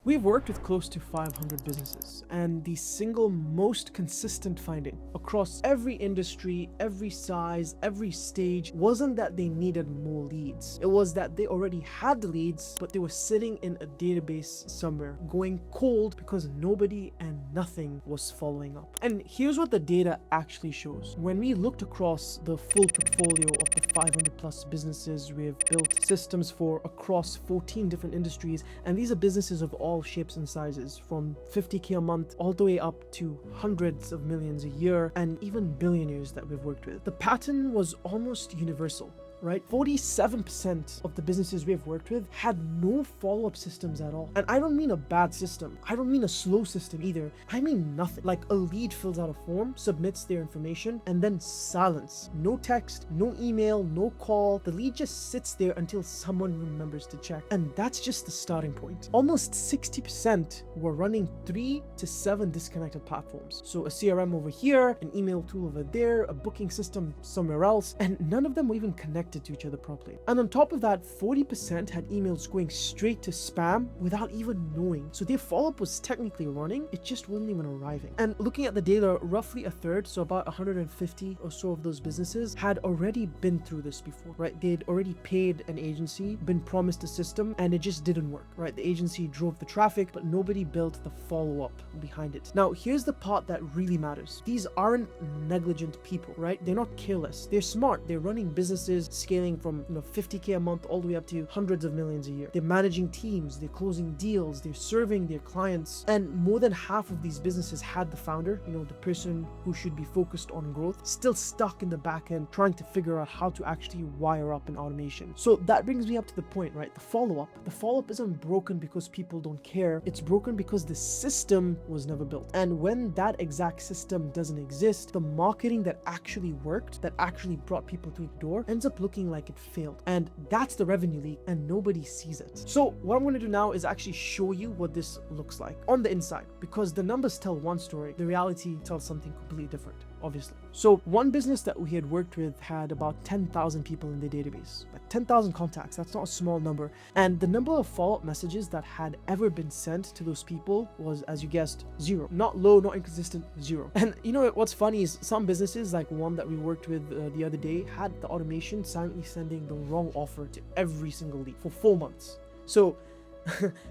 We've worked with close to 500 businesses, and the single most consistent finding across every industry, every size, every stage wasn't that they needed more leads. It was that they already had the leads, but they were sitting in a database somewhere, going cold because nobody and nothing was following up. And here's what the data actually shows. When we looked across the full portfolio of the 500 plus businesses we've built systems for across 14 different industries, and these are businesses of all shapes and sizes, from 50K a month all the way up to hundreds of millions a year, and even billionaires that we've worked with. The pattern was almost universal. Right? 47% of the businesses we have worked with had no follow-up systems at all. And I don't mean a bad system. I don't mean a slow system either. I mean nothing. Like a lead fills out a form, submits their information, and then silence. No text, no email, no call. The lead just sits there until someone remembers to check. And that's just the starting point. Almost 60% were running 3 to 7 disconnected platforms. So a CRM over here, an email tool over there, a booking system somewhere else, and none of them were even connected to each other properly. And on top of that, 40% had emails going straight to spam without even knowing. So their follow-up was technically running, it just wasn't even arriving. And looking at the data, roughly a third, so about 150 or so of those businesses had already been through this before, right? They'd already paid an agency, been promised a system, and it just didn't work, right? The agency drove the traffic, but nobody built the follow-up behind it. Now, here's the part that really matters. These aren't negligent people, right? They're not careless. They're smart. They're running businesses scaling from 50K a month all the way up to hundreds of millions a year. They're managing teams, they're closing deals, they're serving their clients. And more than half of these businesses had the founder, the person who should be focused on growth, still stuck in the back end trying to figure out how to actually wire up an automation. So that brings me up to the point, right? The follow-up. The follow-up isn't broken because people don't care. It's broken because the system was never built. And when that exact system doesn't exist, the marketing that actually worked, that actually brought people through the door, ends up looking like it failed. And that's the revenue leak, and nobody sees it. So what I'm going to do now is actually show you what this looks like on the inside, because the numbers tell one story, the reality tells something completely different, obviously. So one business that we had worked with had about 10,000 people in the database. Like 10,000 contacts, that's not a small number. And the number of follow-up messages that had ever been sent to those people was, as you guessed, 0. Not low, not inconsistent, 0. And what's funny is some businesses, like one that we worked with the other day, had the automation silently sending the wrong offer to every single lead for 4 months. So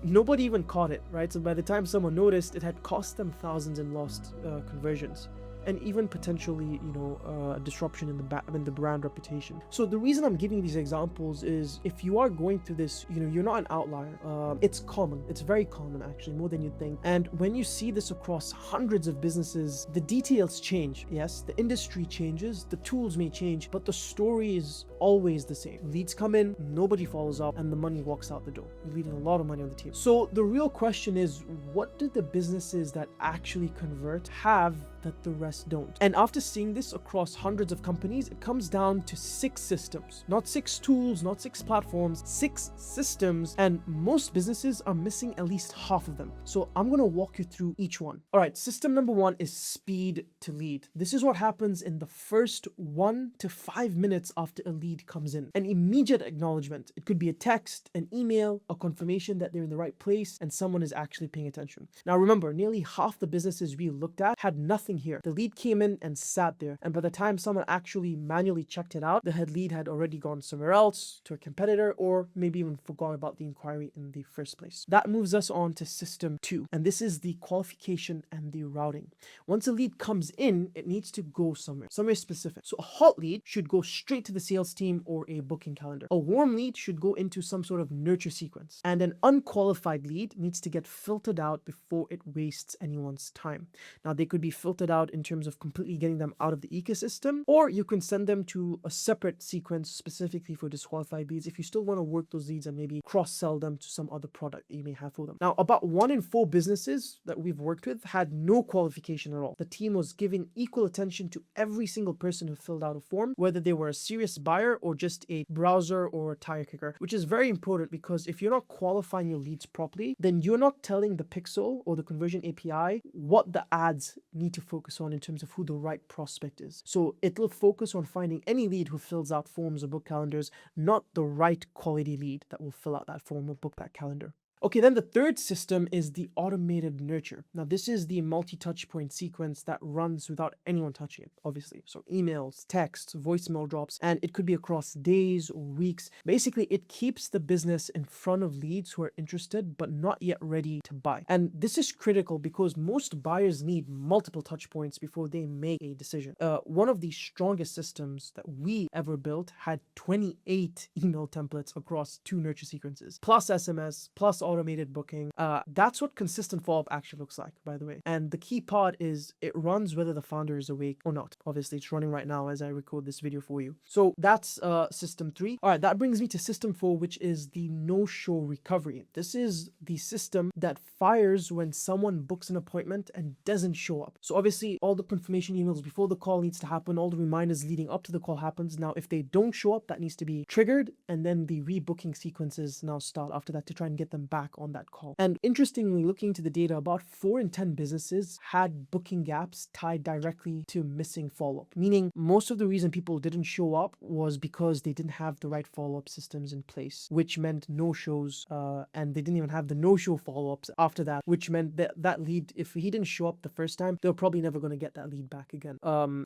nobody even caught it, right? So by the time someone noticed, it had cost them thousands in lost conversions, and even potentially, a disruption in the brand reputation. So the reason I'm giving these examples is, if you are going through this, you're not an outlier. It's common. It's very common, actually, more than you think. And when you see this across hundreds of businesses, the details change. Yes, the industry changes, the tools may change, but the story is always the same. Leads come in, nobody follows up, and the money walks out the door. You're leaving a lot of money on the table. So the real question is, what do the businesses that actually convert have that the rest don't? And after seeing this across hundreds of companies, it comes down to 6 systems, not 6 tools, not 6 platforms, 6 systems, and most businesses are missing at least half of them. So I'm going to walk you through each one. All right, system number 1 is speed to lead. This is what happens in the first 1 to 5 minutes after a lead comes in. An immediate acknowledgement. It could be a text, an email, a confirmation that they're in the right place and someone is actually paying attention. Now remember, nearly half the businesses we looked at had nothing here. The lead came in and sat there, and by the time someone actually manually checked it out, the head lead had already gone somewhere else, to a competitor, or maybe even forgot about the inquiry in the first place. That moves us on to system 2, and this is the qualification and the routing. Once a lead comes in, it needs to go somewhere specific. So a hot lead should go straight to the sales team or a booking calendar. A warm lead should go into some sort of nurture sequence, and an unqualified lead needs to get filtered out before it wastes anyone's time. Now they could be filtered out in terms of completely getting them out of the ecosystem, or you can send them to a separate sequence specifically for disqualified leads if you still want to work those leads and maybe cross-sell them to some other product that you may have for them. Now, about 1 in 4 businesses that we've worked with had no qualification at all. The team was giving equal attention to every single person who filled out a form, whether they were a serious buyer or just a browser or a tire kicker, which is very important, because if you're not qualifying your leads properly, then you're not telling the pixel or the conversion API what the ads need to focus on in terms of who the right prospect is. So it'll focus on finding any lead who fills out forms or book calendars, not the right quality lead that will fill out that form or book that calendar. Okay, then the third system is the automated nurture. Now, this is the multi-touch point sequence that runs without anyone touching it, obviously. So emails, texts, voicemail drops, and it could be across days or weeks. Basically, it keeps the business in front of leads who are interested but not yet ready to buy. And this is critical because most buyers need multiple touch points before they make a decision. One of the strongest systems that we ever built had 28 email templates across 2 nurture sequences, plus SMS, plus automated booking. That's what consistent follow-up actually looks like, by the way. And the key part is it runs whether the founder is awake or not. Obviously, it's running right now as I record this video for you. So that's system 3. All right, that brings me to system 4, which is the no-show recovery. This is the system that fires when someone books an appointment and doesn't show up. So obviously, all the confirmation emails before the call needs to happen, all the reminders leading up to the call happens. Now, if they don't show up, that needs to be triggered, and then the rebooking sequences now start after that to try and get them back on that call. And interestingly, looking into the data, about 4 in 10 businesses had booking gaps tied directly to missing follow-up, meaning most of the reason people didn't show up was because they didn't have the right follow-up systems in place, which meant no-shows, and they didn't even have the no-show follow-ups after that, which meant that that lead, if he didn't show up the first time, they're probably never going to get that lead back again.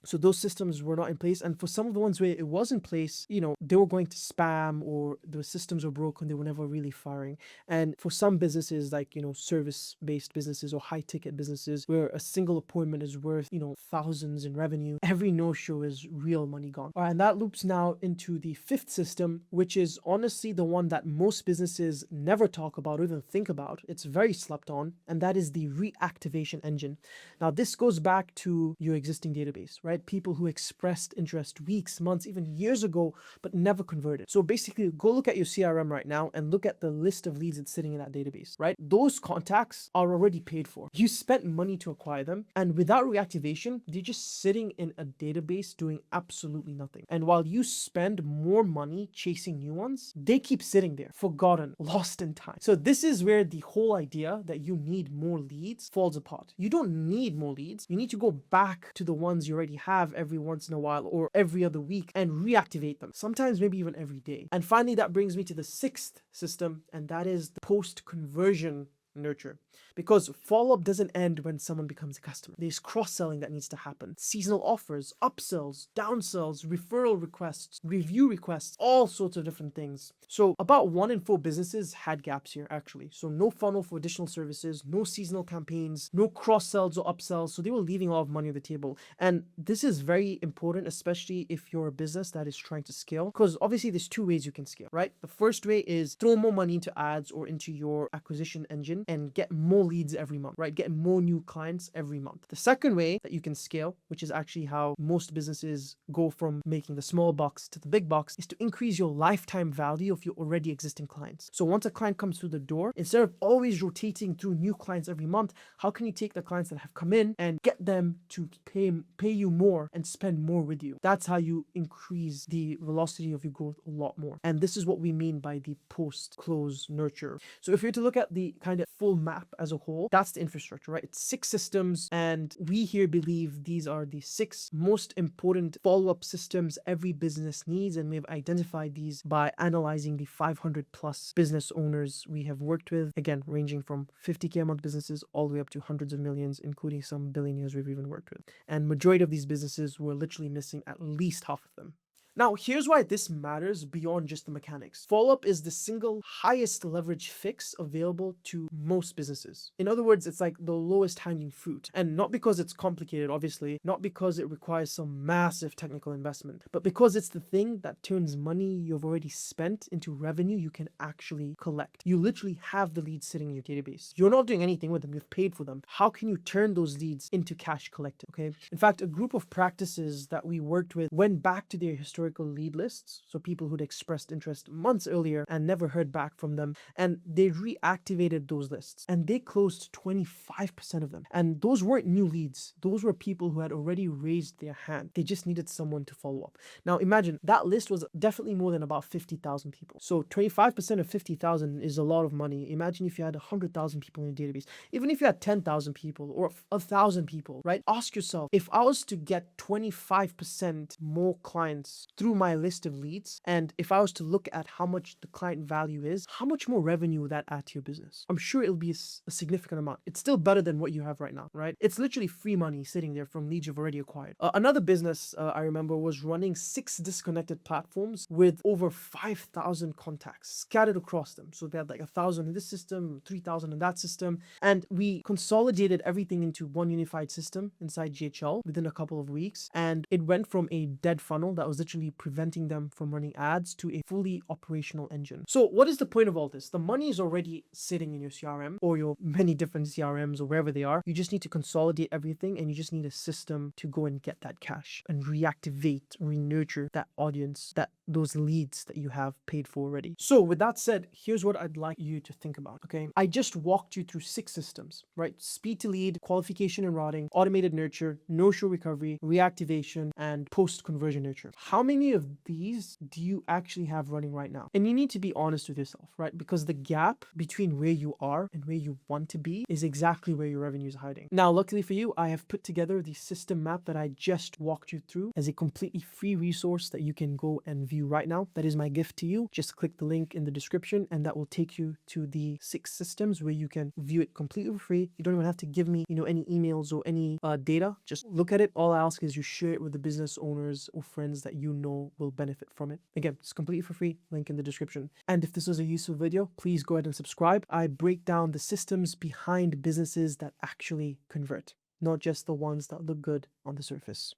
So those systems were not in place, and for some of the ones where it was in place, you know, they were going to spam or the systems were broken, they were never really firing. And for some businesses, like, you know, service-based businesses or high-ticket businesses where a single appointment is worth, you know, thousands in revenue, every no-show is real money gone. All right, and that loops now into the 5th system, which is honestly the one that most businesses never talk about or even think about. It's very slept on, and that is the reactivation engine. Now, this goes back to your existing database, right? People who expressed interest weeks, months, even years ago, but never converted. So basically, go look at your CRM right now and look at the list of leads that's sitting in that database, right? Those contacts are already paid for. You spent money to acquire them, and without reactivation, they're just sitting in a database doing absolutely nothing. And while you spend more money chasing new ones, they keep sitting there, forgotten, lost in time. So this is where the whole idea that you need more leads falls apart. You don't need more leads. You need to go back to the ones you already have every once in a while or every other week and reactivate them. Sometimes maybe even every day. And finally, that brings me to the 6th system, and that is the post-conversion nurture. Because follow-up doesn't end when someone becomes a customer. There's cross-selling that needs to happen. Seasonal offers, upsells, downsells, referral requests, review requests, all sorts of different things. So about 1 in 4 businesses had gaps here, actually. So no funnel for additional services, no seasonal campaigns, no cross-sells or upsells. So they were leaving a lot of money on the table. And this is very important, especially if you're a business that is trying to scale. Because obviously there's 2 ways you can scale, right? The first way is throw more money into ads or into your acquisition engine and get more leads every month, right? Get more new clients every month. The second way that you can scale, which is actually how most businesses go from making the small bucks to the big bucks, is to increase your lifetime value of your already existing clients. So once a client comes through the door, instead of always rotating through new clients every month, how can you take the clients that have come in and get them to pay you more and spend more with you? That's how you increase the velocity of your growth a lot more. And this is what we mean by the post-close nurture. So if you're to look at the kind of full map as a whole, that's the infrastructure, right? It's 6 systems, and we here believe these are the 6 most important follow-up systems every business needs, and we've identified these by analyzing the 500 plus business owners we have worked with, again, ranging from 50K a month businesses all the way up to hundreds of millions, including some billionaires we've even worked with. And majority of these businesses were literally missing at least half of them. Now, here's why this matters beyond just the mechanics. Follow-up is the single highest leverage fix available to most businesses. In other words, it's like the lowest hanging fruit. And not because it's complicated, obviously, not because it requires some massive technical investment, but because it's the thing that turns money you've already spent into revenue you can actually collect. You literally have the leads sitting in your database. You're not doing anything with them, you've paid for them. How can you turn those leads into cash collected, okay? In fact, a group of practices that we worked with went back to their historical lead lists, so people who'd expressed interest months earlier and never heard back from them, and they reactivated those lists, and they closed 25% of them. And those weren't new leads. Those were people who had already raised their hand. They just needed someone to follow up. Now imagine that list was definitely more than about 50,000 people. So 25% of 50,000 is a lot of money. Imagine if you had 100,000 people in your database. Even if you had 10,000 people or 1,000 people, right? Ask yourself, if I was to get 25% more clients through my list of leads, and if I was to look at how much the client value is, how much more revenue would that add to your business? I'm sure it'll be a significant amount. It's still better than what you have right now, right? It's literally free money sitting there from leads you've already acquired. Another business I remember was running 6 disconnected platforms with over 5,000 contacts scattered across them. So they had like 1,000 in this system, 3,000 in that system, and we consolidated everything into one unified system inside GHL within a couple of weeks. And it went from a dead funnel that was literally preventing them from running ads to a fully operational engine. So what is the point of all this? The money is already sitting in your CRM or your many different CRMs or wherever they are. You just need to consolidate everything, and you just need a system to go and get that cash and reactivate, re-nurture that audience, those leads that you have paid for already. So with that said, here's what I'd like you to think about, okay? I just walked you through 6 systems, right? Speed to lead, qualification and routing, automated nurture, no-show recovery, reactivation, and post-conversion nurture. How many of these do you actually have running right now? And you need to be honest with yourself, right? Because the gap between where you are and where you want to be is exactly where your revenue is hiding. Now, luckily for you, I have put together the system map that I just walked you through as a completely free resource that you can go and view right now. That is my gift to you. Just click the link in the description and that will take you to the 6 systems where you can view it completely for free. You don't even have to give me, any emails or any data. Just look at it. All I ask is you share it with the business owners or friends that you know will benefit from it. Again, it's completely for free. Link in the description. And if this was a useful video, please go ahead and subscribe. I break down the systems behind businesses that actually convert, not just the ones that look good on the surface.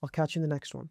I'll catch you in the next one.